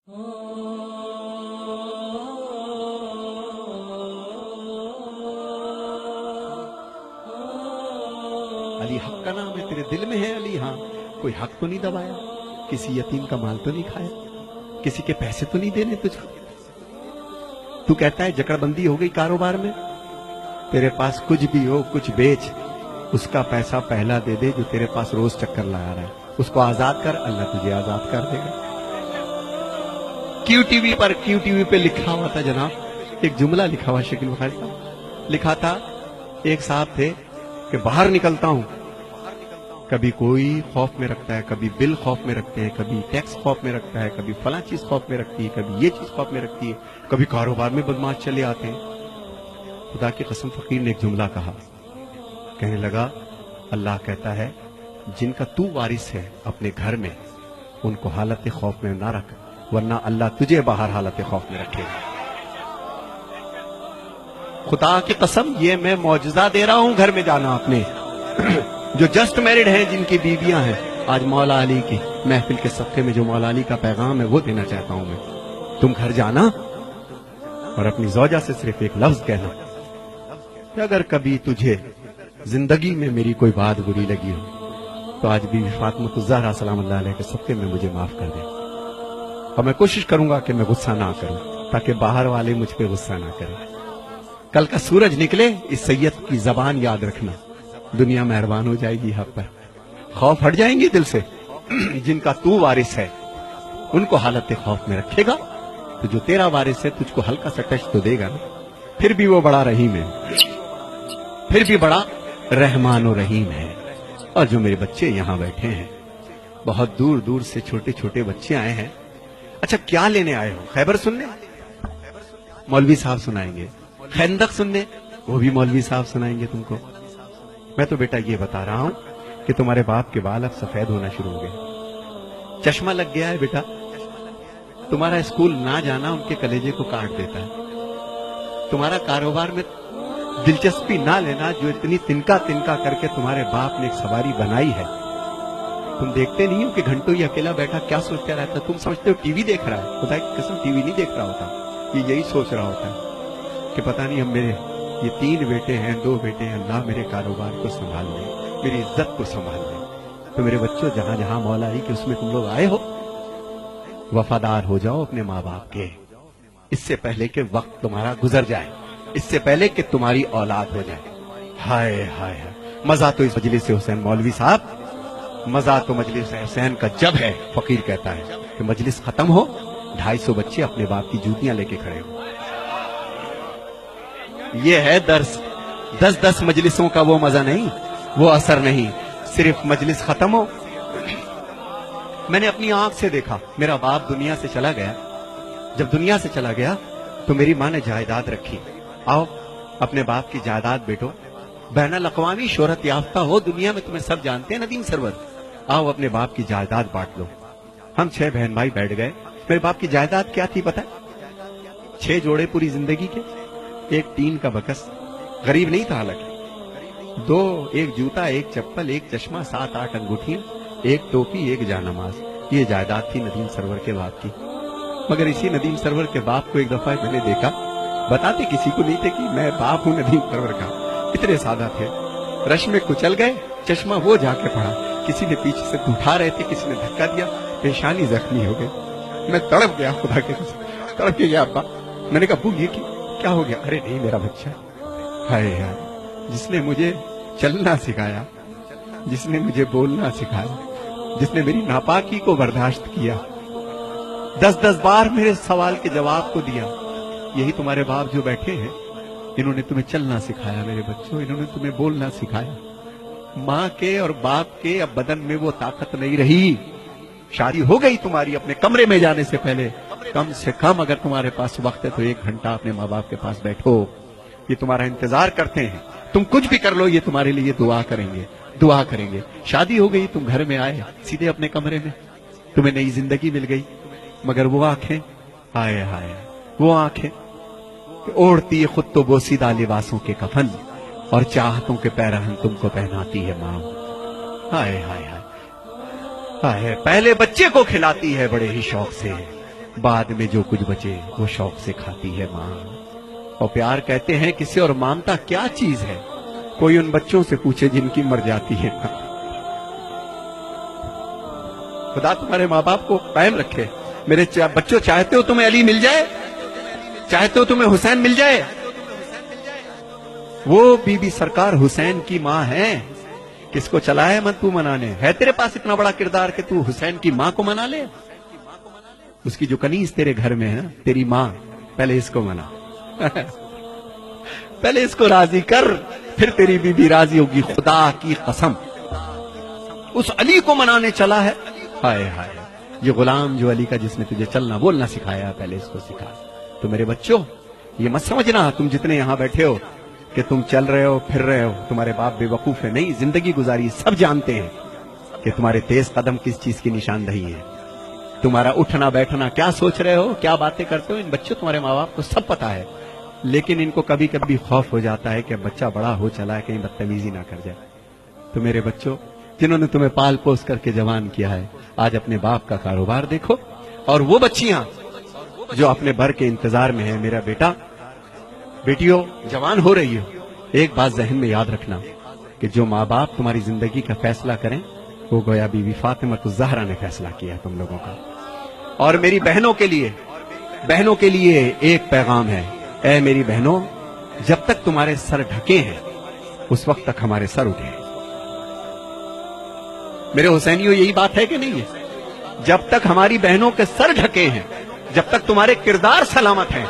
علی حق کا نام ہے، تیرے دل میں ہے علی؟ ہاں، کوئی حق تو نہیں دبایا، کسی یتیم کا مال تو نہیں کھایا، کسی کے پیسے تو نہیں دینے تجھ کو؟ تو کہتا ہے جکڑ بندی ہو گئی کاروبار میں، تیرے پاس کچھ بھی ہو کچھ بیچ، اس کا پیسہ پہلا دے دے جو تیرے پاس روز چکر لگا رہا ہے، اس کو آزاد کر، اللہ تجھے آزاد کر دے گا۔ کیو ٹی وی پہ لکھا ہوا تھا جناب، ایک جملہ لکھا ہوا شکیل بخاری صاحب، لکھا تھا ایک صاحب تھے کہ باہر نکلتا ہوں، کبھی کوئی خوف میں رکھتا ہے، کبھی بل خوف میں رکھتے ہیں، کبھی ٹیکس خوف میں رکھتا ہے، کبھی فلاں چیز خوف میں رکھتی ہے، کبھی یہ چیز خوف میں رکھتی ہے، کبھی کاروبار میں بدماش چلے آتے ہیں۔ خدا کی قسم فقیر نے ایک جملہ کہا، کہنے لگا اللہ کہتا ہے جن کا تو وارث ہے اپنے گھر میں ان کو حالت خوف میں نہ رکھ، ورنہ اللہ تجھے باہر حالت خوف میں رکھے گا۔ خدا کی قسم یہ میں معجزہ دے رہا ہوں، گھر میں جانا اپنے جو جسٹ میرڈ ہیں، جن کی بیویاں ہیں، آج مولا علی کی محفل کے صفحے میں جو مولا علی کا پیغام ہے وہ دینا چاہتا ہوں میں۔ تم گھر جانا اور اپنی زوجہ سے صرف ایک لفظ کہنا کہ اگر کبھی تجھے زندگی میں میری کوئی بات بری لگی ہو تو آج بی بی فاطمہ الزہرا سلام اللہ علیہ کے صدقے میں مجھے معاف کر دے، اور میں کوشش کروں گا کہ میں غصہ نہ کروں تاکہ باہر والے مجھ پہ غصہ نہ کریں۔ کل کا سورج نکلے اس سید کی زبان یاد رکھنا، دنیا مہربان ہو جائے گی حق پر، خوف ہٹ جائیں گے دل سے۔ جن کا تو وارث ہے ان کو حالت خوف میں رکھے گا تو جو تیرا وارث ہے تجھ کو ہلکا سا ٹچ تو دے گا نا، پھر بھی وہ بڑا رحیم ہے، پھر بھی بڑا رحمان و رحیم ہے۔ اور جو میرے بچے یہاں بیٹھے ہیں، بہت دور دور سے چھوٹے چھوٹے بچے آئے ہیں، اچھا کیا لینے آئے ہو؟ خیبر سننے؟ مولوی صاحب سنائیں گے۔ خندق سننے؟ وہ بھی مولوی صاحب سنائیں گے تم کو۔ میں تو بیٹا یہ بتا رہا ہوں کہ تمہارے باپ کے بال اب سفید ہونا شروع ہو گئے، چشمہ لگ گیا ہے بیٹا، تمہارا اسکول نہ جانا ان کے کلیجے کو کاٹ دیتا ہے، تمہارا کاروبار میں دلچسپی نہ لینا جو اتنی تنکا تنکا کر کے تمہارے باپ نے ایک سواری بنائی ہے، تم دیکھتے نہیں ہو کہ گھنٹوں یہ اکیلا بیٹھا کیا سوچتا رہتا، تم سمجھتے ہو ٹی وی دیکھ رہا ہے، خدا کی قسم ٹی وی نہیں دیکھ رہا ہوتا، یہ یہی سوچ رہا ہوتا ہے کہ پتہ نہیں ہم میرے یہ 3 بیٹے ہیں 2 بیٹے ہیں، اللہ میرے کاروبار کو سنبھال لے، میری عزت کو سنبھال لے۔ تو میرے بچوں جہاں جہاں مولا علی کہ اس میں تم لوگ آئے ہو، وفادار ہو جاؤ اپنے ماں باپ کے، اس سے پہلے کہ وقت تمہارا گزر جائے، اس سے پہلے کہ تمہاری اولاد ہو جائے۔ ہائے ہائے مزہ تو اس مجلس حسین مولوی صاحب، مزہ تو مجلس حسین کا جب ہے، فقیر کہتا ہے کہ مجلس ختم ہو 250 بچے اپنے باپ کی جوتیاں لے کے کھڑے ہو۔ یہ ہے درس، 10 مجلسوں کا وہ مزہ نہیں، وہ اثر نہیں، صرف مجلس ختم ہو۔ میں نے اپنی آنکھ سے دیکھا، میرا باپ دنیا سے چلا گیا، جب دنیا سے چلا گیا تو میری ماں نے جائیداد رکھی، آؤ اپنے باپ کی جائیداد بیٹو، بین الاقوامی شہرت یافتہ ہو دنیا میں، تمہیں سب جانتے ہیں ندیم سرور، آؤ اپنے باپ کی جائیداد بانٹ لو۔ ہم 6 بہن بھائی بیٹھ گئے۔ میرے باپ کی جائیداد کیا تھی پتہ؟ 6 جوڑے پوری زندگی کے، 1 ٹین کا بکس، غریب نہیں تھا حالانکہ، 2 1 جوتا 1 چپل 1 چشمہ 7 8 انگوٹھیاں 1 ٹوپی 1 جانماز، یہ جائیداد تھی ندیم سرور کے باپ کی۔ مگر اسی ندیم سرور کے باپ کو ایک دفعہ میں نے دیکھا، بتاتے کسی کو نہیں تھے کہ میں باپ ہوں ندیم سرور کا، اتنے سادہ تھے، رش میں کچل گئے، چشمہ وہ جا کے پڑا، کسی نے پیچھے سے اٹھا رہے تھے، کسی نے دھکا دیا، پیشانی زخمی ہو گئی، میں تڑپ گیا، خدا کے قسم تڑپ کے گیا ابا۔ میں نے کہا ابو یہ کیا ہو گیا؟ ارے نہیں میرا بچہ، ہائے ہائے، جس نے مجھے چلنا سکھایا، جس نے مجھے بولنا سکھایا، جس نے میری ناپاکی کو برداشت کیا، 10 بار میرے سوال کے جواب کو دیا، یہی تمہارے باپ جو بیٹھے ہیں، انہوں نے تمہیں چلنا سکھایا میرے بچوں، انہوں نے تمہیں بولنا سکھایا۔ ماں کے اور باپ کے اب بدن میں وہ طاقت نہیں رہی، شادی ہو گئی تمہاری، اپنے کمرے میں جانے سے پہلے کم سے کم اگر تمہارے پاس وقت ہے تو 1 گھنٹہ اپنے ماں باپ کے پاس بیٹھو، یہ تمہارا انتظار کرتے ہیں، تم کچھ بھی کر لو یہ تمہارے لیے دعا کریں گے، دعا کریں گے۔ شادی ہو گئی، تم گھر میں آئے سیدھے اپنے کمرے میں، تمہیں نئی زندگی مل گئی، مگر وہ آنکھیں، ہائے ہائے، وہ آنکھیں اوڑھتی خود تو بوسیدہ لباسوں کے کفن اور چاہتوں کے پیرہن تم کو پہناتی ہے ماں، ہائے ہائے ہائے ہائے، پہلے بچے کو کھلاتی ہے بڑے ہی شوق سے، بعد میں جو کچھ بچے وہ شوق سے کھاتی ہے ماں. اور پیار کہتے ہیں کسے اور مامتا کیا چیز ہے؟ کوئی ان بچوں سے پوچھے جن کی مر جاتی ہے. خدا تمہارے ماں باپ کو قائم رکھے. میرے بچوں، چاہتے ہو تمہیں علی مل جائے؟ چاہتے ہو تمہیں حسین مل جائے؟ وہ بی بی سرکار حسین کی ماں ہے. کس کو چلا ہے مت تو منانے؟ ہے تیرے پاس اتنا بڑا کردار کہ تو حسین کی ماں کو منا لے؟ اس کی جو کنیز تیرے گھر میں ہے نا، تیری ماں، پہلے اس کو منا. پہلے اس کو راضی کر، پھر تیری بی بی راضی ہوگی. خدا کی قسم اس علی کو منانے چلا ہے. ہائے ہائے، یہ غلام جو علی کا، جس نے تجھے چلنا بولنا سکھایا، پہلے اس کو سکھا. تو میرے بچوں، یہ مت سمجھنا تم جتنے یہاں بیٹھے ہو کہ تم چل رہے ہو پھر رہے ہو، تمہارے باپ بے وقوف ہے. نہیں، زندگی گزاری سب جانتے ہیں کہ تمہارے تیز قدم کس چیز کی نشاندہی ہے. تمہارا اٹھنا بیٹھنا کیا سوچ رہے ہو، کیا باتیں کرتے ہو، ان بچوں تمہارے ماں باپ کو سب پتا ہے. لیکن ان کو کبھی کبھی خوف ہو جاتا ہے کہ بچہ بڑا ہو چلا ہے، کہیں بدتمیزی نہ کر جائے. تو میرے بچوں، جنہوں نے تمہیں پال پوس کر کے جوان کیا ہے، آج اپنے باپ کا کاروبار دیکھو. اور وہ بچیاں جو اپنے بھر کے انتظار میں ہیں، میرا بیٹا، بیٹیوں جوان ہو رہی ہو، ایک بات ذہن میں یاد رکھنا کہ جو ماں باپ تمہاری زندگی کا فیصلہ کریں، وہ گویا بی بی فاطمہ الزہرا نے فیصلہ کیا ہے تم لوگوں کا. اور میری بہنوں کے لیے ایک پیغام ہے. اے میری بہنوں، جب تک تمہارے سر ڈھکے ہیں اس وقت تک ہمارے سر اٹھے ہیں. میرے حسینیوں، یہی بات ہے کہ نہیں ہے؟ جب تک ہماری بہنوں کے سر ڈھکے ہیں، جب تک تمہارے کردار سلامت ہیں،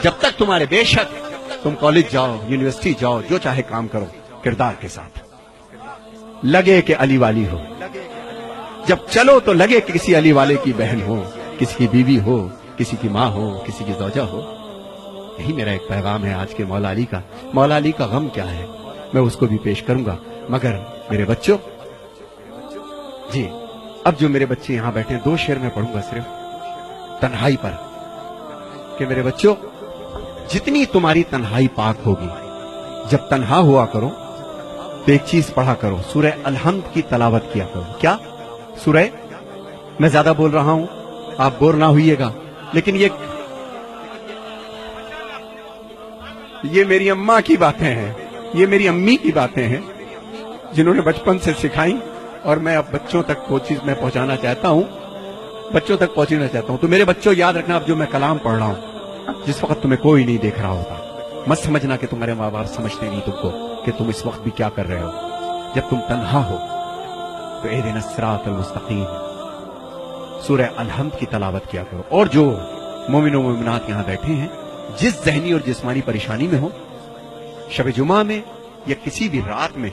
جب تک تمہارے، بے شک تم کالج جاؤ، یونیورسٹی جاؤ، جو چاہے کام کرو، کردار کے ساتھ لگے کہ علی والی ہو. جب چلو تو لگے کہ کسی علی والے کی بہن ہو، کسی کی بیوی ہو، کسی کی ماں ہو، کسی کی زوجہ ہو. یہی میرا ایک پیغام ہے آج کے مولا علی کا. مولا علی کا غم کیا ہے میں اس کو بھی پیش کروں گا. مگر میرے بچوں، جی اب جو میرے بچے یہاں بیٹھے ہیں، 2 شعر میں پڑھوں گا صرف تنہائی پر، کہ میرے بچوں، جتنی تمہاری تنہائی پاک ہوگی، جب تنہا ہوا کرو تو ایک چیز پڑھا کرو، سورہ الحمد کی تلاوت کیا کرو. کیا سورہ؟ میں زیادہ بول رہا ہوں، آپ بور نہ ہوئیے گا، لیکن یہ میری اماں کی باتیں ہیں، یہ میری امی کی باتیں ہیں، جنہوں نے بچپن سے سکھائیں، اور میں اب بچوں تک وہ چیز میں پہنچانا چاہتا ہوں، بچوں تک پہنچنا چاہتا ہوں. تو میرے بچوں، یاد رکھنا، اب جو میں کلام پڑھ رہا ہوں، جس وقت تمہیں کوئی نہیں دیکھ رہا ہوتا، مت سمجھنا کہ تمہارے ماں باپ سمجھتے نہیں تم کو کہ تم اس وقت بھی کیا کر رہے ہو. جب تم تنہا ہو تو اہدنا الصراط المستقیم سورہ الحمد کی تلاوت کیا کرو. اور جو مومن و مومنات یہاں بیٹھے ہیں، جس ذہنی اور جسمانی پریشانی میں ہو، شب جمعہ میں یا کسی بھی رات میں،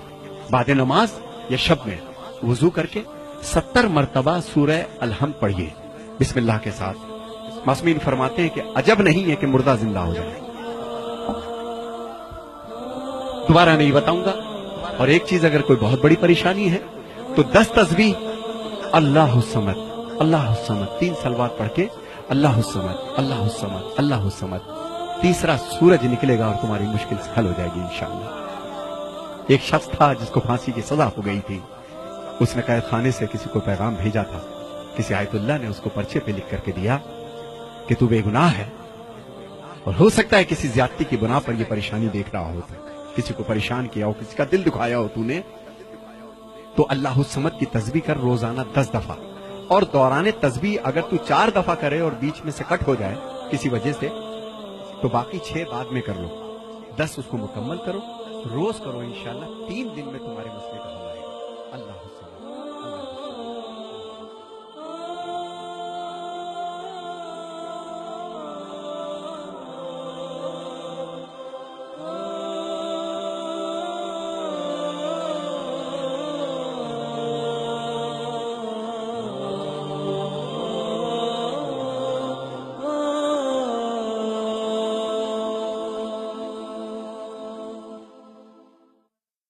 بعد نماز یا شب میں، وضو کر کے 70 مرتبہ سورہ الحمد پڑھیے بسم اللہ کے ساتھ. معصومین فرماتے ہیں کہ عجب نہیں ہے کہ مردہ زندہ ہو جائے. دوبارہ نہیں بتاؤں گا. اور ایک چیز، اگر کوئی بہت بڑی پریشانی ہے تو 10 تسبیح اللہ الصمد، اللہ الصمد، 3 صلوات پڑھ کے اللہ الصمد، اللہ الصمد، اللہ الصمد. تیسرا سورج نکلے گا اور تمہاری مشکل حل ہو جائے گی انشاءاللہ. ایک شخص تھا جس کو پھانسی کی سزا ہو گئی تھی. اس نے قید خانے سے کسی کو پیغام بھیجا تھا. کسی آیت اللہ نے اس کو پرچے پہ لکھ کر کے دیا کہ تو بے گناہ ہے، اور ہو سکتا ہے کسی زیادتی کی بنا پر یہ پریشانی دیکھ رہا ہو، کسی کو پریشان کیا ہو، کسی کا دل دکھایا ہو تو نے، تو اللہ الصمد کی تسبیح کر روزانہ 10 دفعہ. اور دوران تسبیح اگر تو 4 دفعہ کرے اور بیچ میں سے کٹ ہو جائے کسی وجہ سے، تو باقی 6 بعد میں کر لو. 10 اس کو مکمل کرو، روز کرو، انشاءاللہ 3 دن میں تمہارے مسئلے کا حل آئے گا. اللہ حافظ.